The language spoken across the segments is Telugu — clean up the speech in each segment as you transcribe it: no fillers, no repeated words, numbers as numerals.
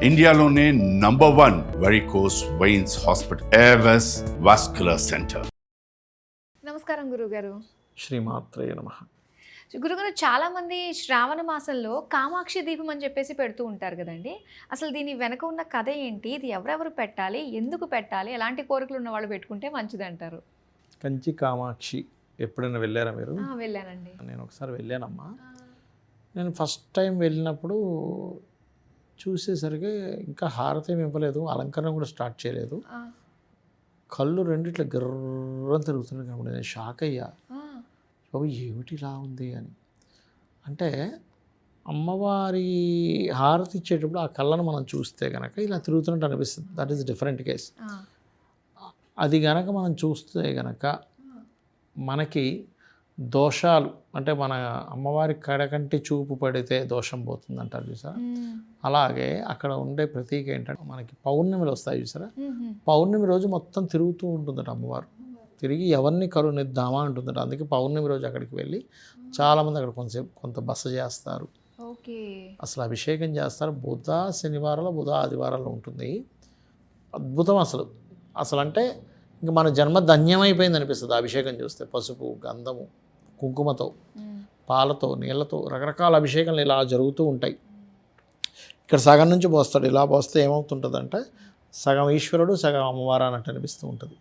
ఇండియాలోనే #1 varicose veins hospital Avis vascular centre. నమస్కారం గురుగారు. శ్రీమాత్రే నమః. గురుగారు, చాలామంది శ్రావణ మాసంలో కామాక్షి దీపం అని చెప్పేసి పెడుతూ ఉంటారు కదండి. అసలు దీని వెనక ఉన్న కథ ఏంటి? ఇది ఎవరెవరు పెట్టాలి, ఎందుకు పెట్టాలి, ఎలాంటి కోరికలు ఉన్న వాళ్ళు పెట్టుకుంటే మంచిది అంటారు? కంచి కామాక్షి ఎప్పుడైనా వెళ్ళారా మీరు? వెళ్ళానండి. నేను ఒకసారి వెళ్ళానమ్మా. నేను ఫస్ట్ టైం వెళ్ళినప్పుడు చూసేసరికి ఇంకా హారతి ఏమి ఇవ్వలేదు, అలంకరణ కూడా స్టార్ట్ చేయలేదు. కళ్ళు రెండిట్లో గర్రం తిరుగుతున్నాయి కాబట్టి నేను షాక్ అయ్యా. బాబు ఏమిటి ఇలా ఉంది అని. అంటే అమ్మవారి హారతి ఇచ్చేటప్పుడు ఆ కళ్ళను మనం చూస్తే కనుక ఇలా తిరుగుతున్నట్టు అనిపిస్తుంది. That is different case. అది గనక మనం చూస్తే గనక మనకి దోషాలు, అంటే మన అమ్మవారి కడకంటి చూపు పడితే దోషం పోతుంది అంటారు చూసారా. అలాగే అక్కడ ఉండే ప్రతీక ఏంటంటే మనకి పౌర్ణమిలు వస్తాయి చూసారా. పౌర్ణమి రోజు మొత్తం తిరుగుతూ ఉంటుందట అమ్మవారు. తిరిగి ఎవరిని కరుణిద్దామా అంటుందట. అందుకే పౌర్ణమి రోజు అక్కడికి వెళ్ళి చాలామంది అక్కడ కొంత బస చేస్తారు, అసలు అభిషేకం చేస్తారు. బుధ శనివారాలు, బుధ ఆదివారాలు ఉంటుంది. అద్భుతం అసలు అంటే ఇంక మన జన్మ ధన్యమైపోయింది అనిపిస్తుంది అభిషేకం చూస్తే. పసుపు, గంధము, కుంకుమతో, పాలతో, నీళ్ళతో రకరకాల అభిషేకాలు ఇలా జరుగుతూ ఉంటాయి. ఇక్కడ సగం నుంచి పోస్తాడు. ఇలా పోస్తే ఏమవుతుంటుందంటే సగం ఈశ్వరుడు సగం అమ్మవారు అన్నట్టు అనిపిస్తూ ఉంటుంది.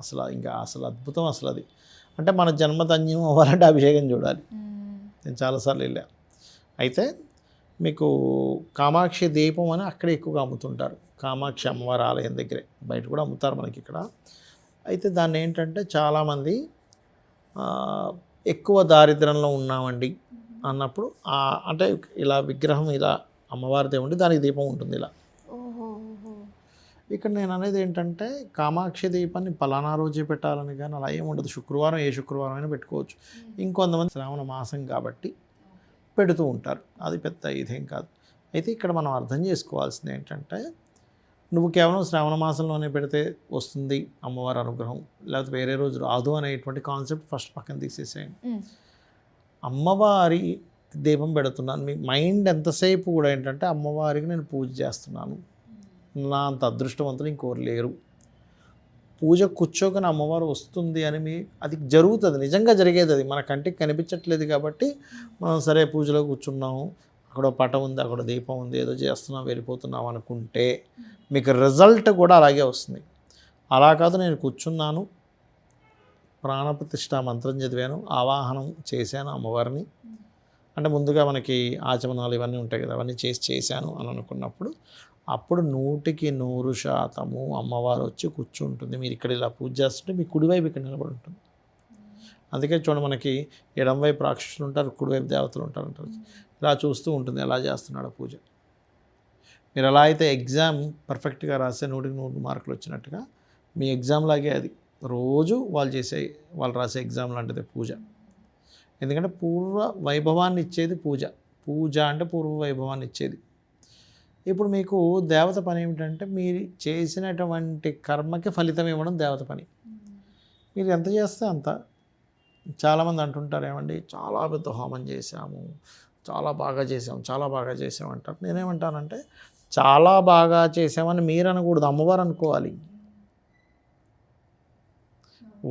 అసలు అద్భుతం అది. అంటే మన జన్మధన్యం అవ్వాలంటే అభిషేకం చూడాలి. నేను చాలాసార్లు వెళ్ళాను. అయితే మీకు కామాక్షి దీపం అని అక్కడే ఎక్కువగా అమ్ముతుంటారు. కామాక్షి అమ్మవారి ఆలయం దగ్గరే, బయట కూడా అమ్ముతారు మనకి ఇక్కడ. అయితే దాన్ని ఏంటంటే చాలామంది ఎక్కువ దారిద్ర్యంలో ఉన్నామండి అన్నప్పుడు అంటే ఇలా విగ్రహం ఇలా అమ్మవారిదే ఉండి దానికి దీపం ఉంటుంది ఇలా. ఇక్కడ నేను అనేది ఏంటంటే కామాక్షి దీపాన్ని పలానా రోజే పెట్టాలని కానీ అలా ఏముండదు. శుక్రవారం ఏ శుక్రవారం అయినా పెట్టుకోవచ్చు. ఇంకొంతమంది శ్రావణ మాసం కాబట్టి పెడుతూ ఉంటారు. అది పెద్ద ఇదేం కాదు. అయితే ఇక్కడ మనం అర్థం చేసుకోవాల్సింది ఏంటంటే నువ్వు కేవలం శ్రావణ మాసంలోనే పెడితే వస్తుంది అమ్మవారి అనుగ్రహం, లేకపోతే వేరే రోజు రాదు అనేటువంటి కాన్సెప్ట్ ఫస్ట్ పక్కన తీసేసేయండి. అమ్మవారి దీపం పెడుతున్నాను, మీ మైండ్ ఎంతసేపు కూడా ఏంటంటే అమ్మవారికి నేను పూజ చేస్తున్నాను, నా అంత అదృష్టవంతులు ఇంకోరు లేరు, పూజ కూర్చోకని అమ్మవారు వస్తుంది అని అది జరుగుతుంది, నిజంగా జరిగేది. అది మన కంటికి కనిపించట్లేదు కాబట్టి మనం సరే పూజలో కూర్చున్నాము, అక్కడ పటం ఉంది, అక్కడ దీపం ఉంది, ఏదో చేస్తున్నాం వెళ్ళిపోతున్నాం అనుకుంటే మీకు రిజల్ట్ కూడా అలాగే వస్తుంది. అలా కాదు, నేను కూర్చున్నాను, ప్రాణప్రతిష్ఠ మంత్రం చదివాను, ఆవాహనం చేశాను అమ్మవారిని, అంటే ముందుగా మనకి ఆచమనాలు ఇవన్నీ ఉంటాయి కదా, అవన్నీ చేశాను అని అనుకున్నప్పుడు అప్పుడు 100% అమ్మవారు వచ్చి కూర్చుంటుంది. మీరు ఇక్కడ ఇలా పూజ చేస్తుంటే మీ కుడివైపు ఇక్కడ నిలబడి ఉంటుంది. అందుకే చూడండి, మనకి ఎడంవైపు రాక్షసులు ఉంటారు, కుడివైపు దేవతలు ఉంటారు. ఇలా చూస్తూ ఉంటుంది ఎలా చేస్తున్నాడో పూజ. మీరు ఎలా అయితే ఎగ్జామ్ పర్ఫెక్ట్గా రాస్తే 100కి 100 మార్కులు వచ్చినట్టుగా మీ ఎగ్జామ్ లాగే అది రోజు వాళ్ళు రాసే ఎగ్జామ్ లాంటిది పూజ. ఎందుకంటే పూర్వ వైభవాన్ని ఇచ్చేది పూజ. పూజ అంటే పూర్వ వైభవాన్ని ఇచ్చేది. ఇప్పుడు మీకు దేవత పని ఏమిటంటే మీరు చేసినటువంటి కర్మకి ఫలితం ఇవ్వడం దేవత పని. మీరు ఎంత చేస్తే అంత. చాలామంది అంటుంటారు ఏమండి, చాలా పెద్ద హోమం చేశాము, చాలా బాగా చేసాము అంటారు. నేనేమంటానంటే చాలా బాగా చేసామని మీరు అనకూడదు, అమ్మవారు అనుకోవాలి.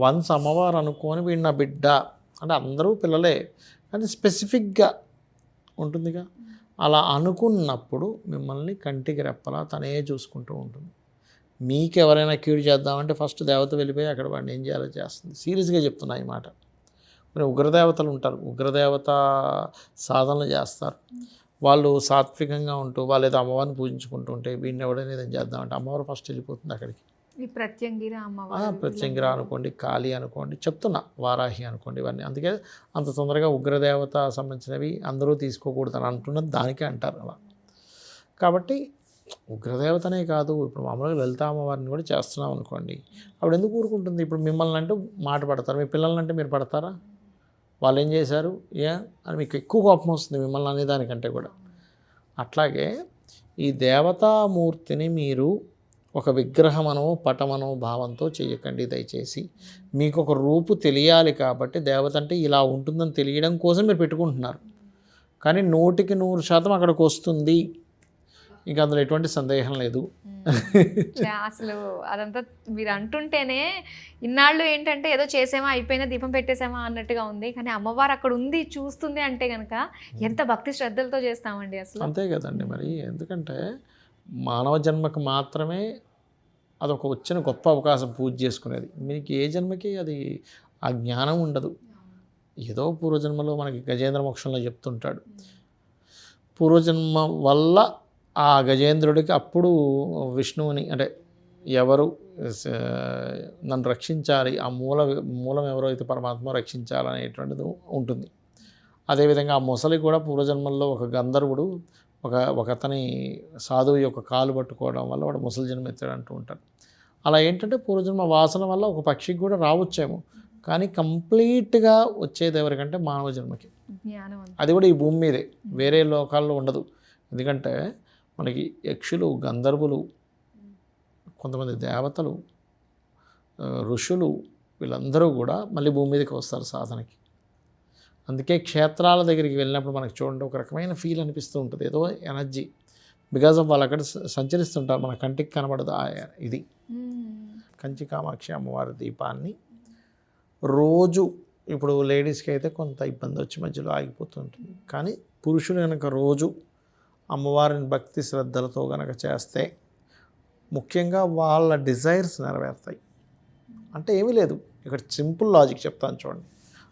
వన్స్ అమ్మవారు అనుకోని వీడు నా బిడ్డ అంటే అందరూ పిల్లలే, కానీ స్పెసిఫిక్గా ఉంటుందిగా. అలా అనుకున్నప్పుడు మిమ్మల్ని కంటికి రెప్పలా తనే చూసుకుంటూ ఉంటుంది. మీకు ఎవరైనా కీడు చేద్దామంటే ఫస్ట్ దేవత వెళ్ళిపోయి అక్కడ వాడిని ఏం చేయాలో చేస్తుంది. సీరియస్గా చెప్తున్నా ఈ మాట. మరి ఉగ్రదేవతలు ఉంటారు, ఉగ్రదేవత సాధనలు చేస్తారు. వాళ్ళు సాత్వికంగా ఉంటూ వాళ్ళు ఏదో అమ్మవారిని పూజించుకుంటూ ఉంటే వీడిని ఎవడైనా ఏదైనా చేద్దామంటే అమ్మవారు ఫస్ట్ వెళ్ళిపోతుంది అక్కడికి. ప్రత్యంగిర అనుకోండి, కాళీ అనుకోండి, చెప్తున్నా వారాహి అనుకోండి, ఇవన్నీ. అందుకే అంత తొందరగా ఉగ్రదేవత సంబంధించినవి అందరూ తీసుకోకూడదు అని అంటున్నది దానికే అంటారు అలా. కాబట్టి ఉగ్రదేవతనే కాదు, ఇప్పుడు మామూలుగా లలిత అమ్మవారిని కూడా చేస్తున్నాం అనుకోండి, అప్పుడు ఎందుకు ఊరుకుంటుంది? ఇప్పుడు మిమ్మల్ని అంటూ మాట పడతారు, మీ పిల్లల్ని అంటే మీరు పడతారా? వాళ్ళు ఏం చేశారు అని మీకు ఎక్కువ కోపం వస్తుంది మిమ్మల్ని అనేదానికంటే కూడా. అట్లాగే ఈ దేవతామూర్తిని మీరు ఒక విగ్రహమనో పటమనో భావంతో చేయకండి దయచేసి. మీకు ఒక రూపు తెలియాలి కాబట్టి దేవత అంటే ఇలా ఉంటుందని తెలియడం కోసం మీరు పెట్టుకుంటున్నారు. కానీ 100% అక్కడికి వస్తుంది. ఇంకా అందులో ఎటువంటి సందేహం లేదు. అసలు అదంతా మీరు అంటుంటేనే ఇన్నాళ్ళు ఏంటంటే ఏదో చేసామా అయిపోయినా దీపం పెట్టేసామా అన్నట్టుగా ఉంది. కానీ అమ్మవారు అక్కడ ఉంది చూస్తుంది అంటే కనుక ఎంత భక్తి శ్రద్ధలతో చేస్తామండి అసలు. అంతే కదండి మరి. ఎందుకంటే మానవ జన్మకు మాత్రమే అదొక వచ్చిన గొప్ప అవకాశం పూజ చేసుకునేది. మీకు ఏ జన్మకి అది ఆ జ్ఞానం ఉండదు. ఏదో పూర్వజన్మలో మనకి గజేంద్ర మోక్షంలో చెప్తుంటాడు, పూర్వజన్మ వల్ల ఆ గజేంద్రుడికి అప్పుడు విష్ణువుని అంటే ఎవరు నన్ను రక్షించాలి, ఆ మూలం ఎవరైతే పరమాత్మ రక్షించాలనేటువంటిది ఉంటుంది. అదేవిధంగా ఆ మొసలి కూడా పూర్వజన్మల్లో ఒక గంధర్వుడు ఒక అతని సాధువు యొక్క కాలు పట్టుకోవడం వల్ల వాడు ముసలి జన్మ ఎత్తాడు అంటూ ఉంటారు. అలా ఏంటంటే పూర్వజన్మ వాసన వల్ల ఒక పక్షికి కూడా రావచ్చేమో, కానీ కంప్లీట్గా వచ్చేది ఎవరికంటే మానవ జన్మకి. అది కూడా ఈ భూమి మీదే, వేరే లోకాల్లో ఉండదు. ఎందుకంటే మనకి యక్షులు, గంధర్వులు, కొంతమంది దేవతలు, ఋషులు వీళ్ళందరూ కూడా మళ్ళీ భూమి మీదకి వస్తారు సాధనకి. అందుకే క్షేత్రాల దగ్గరికి వెళ్ళినప్పుడు మనకు చూడండి ఒక రకమైన ఫీల్ అనిపిస్తూ ఉంటుంది, ఏదో ఎనర్జీ. బికాజ్ ఆఫ్ వాళ్ళు అక్కడ సంచరిస్తుంటారు, మన కంటికి కనబడదు. ఇది కంచి కామాక్షి అమ్మవారి దీపాన్ని రోజు, ఇప్పుడు లేడీస్కి అయితే కొంత ఇబ్బంది వచ్చి మధ్యలో ఆగిపోతుంటుంది, కానీ పురుషులు కనుక రోజు అమ్మవారిని భక్తి శ్రద్ధలతో కనుక చేస్తే ముఖ్యంగా వాళ్ళ డిజైర్స్ నెరవేరుతాయి. అంటే ఏమీ లేదు, ఇక్కడ సింపుల్ లాజిక్ చెప్తాను చూడండి.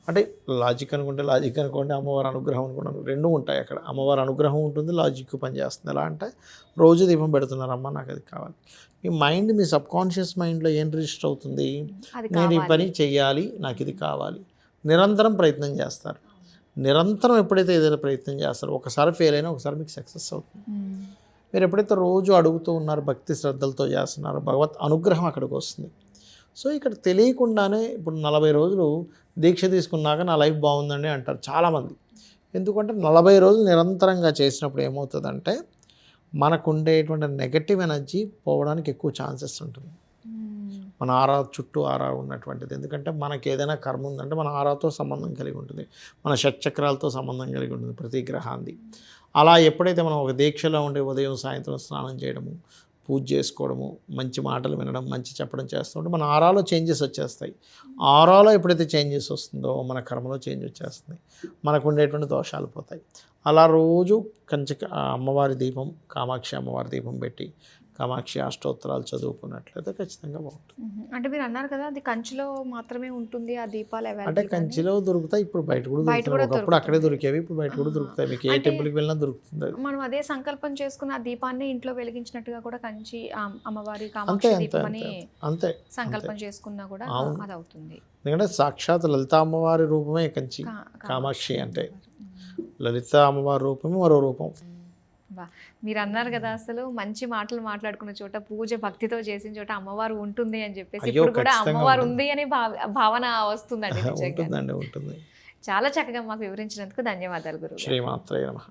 అంటే లాజిక్ అనుకోండి, అమ్మవారి అనుగ్రహం అనుకోండి, రెండూ ఉంటాయి అక్కడ. అమ్మవారి అనుగ్రహం ఉంటుంది, లాజిక్ పనిచేస్తుంది. ఎలా అంటే రోజు దీపం పెడుతున్నారమ్మా, నాకు అది కావాలి. మీ మైండ్, మీ సబ్కాన్షియస్ మైండ్లో ఏం రిజిస్టర్ అవుతుంది, నేను ఈ పని చెయ్యాలి, నాకు ఇది కావాలి. నిరంతరం ప్రయత్నం చేస్తారు. నిరంతరం ఎప్పుడైతే ఏదైనా ప్రయత్నం చేస్తారో ఒకసారి ఫెయిల్ అయినా ఒకసారి మీకు సక్సెస్ అవుతుంది. మీరు ఎప్పుడైతే రోజు అడుగుతూ ఉన్నారో, భక్తి శ్రద్ధలతో చేస్తున్నారో, భగవత్ అనుగ్రహం అక్కడికి వస్తుంది. సో ఇక్కడ తెలియకుండానే ఇప్పుడు 40 రోజులు దీక్ష తీసుకున్నాక నా లైఫ్ బాగుందండి అంటారు చాలామంది. ఎందుకంటే 40 రోజులు నిరంతరంగా చేసినప్పుడు ఏమవుతుందంటే మనకు ఉండేటువంటి నెగటివ్ ఎనర్జీ పోవడానికి ఎక్కువ ఛాన్సెస్ ఉంటుంది. మన ఆరా చుట్టూ ఆరా ఉన్నటువంటిది. ఎందుకంటే మనకి ఏదైనా కర్మ ఉందంటే మన ఆరాతో సంబంధం కలిగి ఉంటుంది, మన షట్చక్రాలతో సంబంధం కలిగి ఉంటుంది ప్రతి గ్రహాంది. అలా ఎప్పుడైతే మనం ఒక దీక్షలో ఉండే ఉదయం సాయంత్రం స్నానం చేయడము, పూజ చేసుకోవడము, మంచి మాటలు వినడం, మంచి చెప్పడం చేస్తుంటే మన ఆరాలో చేంజెస్ వచ్చేస్తాయి. ఆరాలో ఎప్పుడైతే చేంజెస్ వస్తుందో మన కర్మలో చేంజ్ వచ్చేస్తుంది, మనకు ఉండేటువంటి దోషాలు పోతాయి. అలా రోజు అమ్మవారి దీపం, కామాక్షి అమ్మవారి దీపం పెట్టి కామాక్షి అష్టోత్తరాలు చదువుకున్నట్లయితే ఖచ్చితంగా బాగుంటుంది. అంటే మీరు అన్నారు కదా అది కంచిలో మాత్రమే ఉంటుంది ఆ దీపాలు. అంటే కంచిలో దొరుకుతాయి, ఇప్పుడు బయట కూడా దొరుకుతాయి. ఒకప్పుడు అక్కడే దొరికేవి, ఇప్పుడు బయట కూడా దొరుకుతాయి. మీకు ఏ టెంపుల్కి వెళ్ళినా దొరుకుతుంది. మనం అదే సంకల్పం చేసుకున్న ఆ దీపాన్ని ఇంట్లో వెలిగించినట్టుగా కూడా కంచి అమ్మవారి కామాక్షి దీపాన్ని అంతే సంకల్పం చేసుకున్నా కూడా అది అవుతుంది. ఎందుకంటే సాక్షాత్ లలిత అమ్మవారి రూపమే కంచి కామాక్షి. అంటే లలిత అమ్మవారి రూపమే మరో రూపం. మీరు అన్నారు కదా అసలు మంచి మాటలు మాట్లాడుకున్న చోట, పూజ భక్తితో చేసిన చోట అమ్మవారు ఉంటుంది అని చెప్పేసి, ఇప్పుడు కూడా అమ్మవారు ఉంది అనే భావన వస్తుందండి. ఉంటుంది. చాలా చక్కగా మాకు వివరించినందుకు ధన్యవాదాలు గురువు. శ్రీమాత్రే నమః.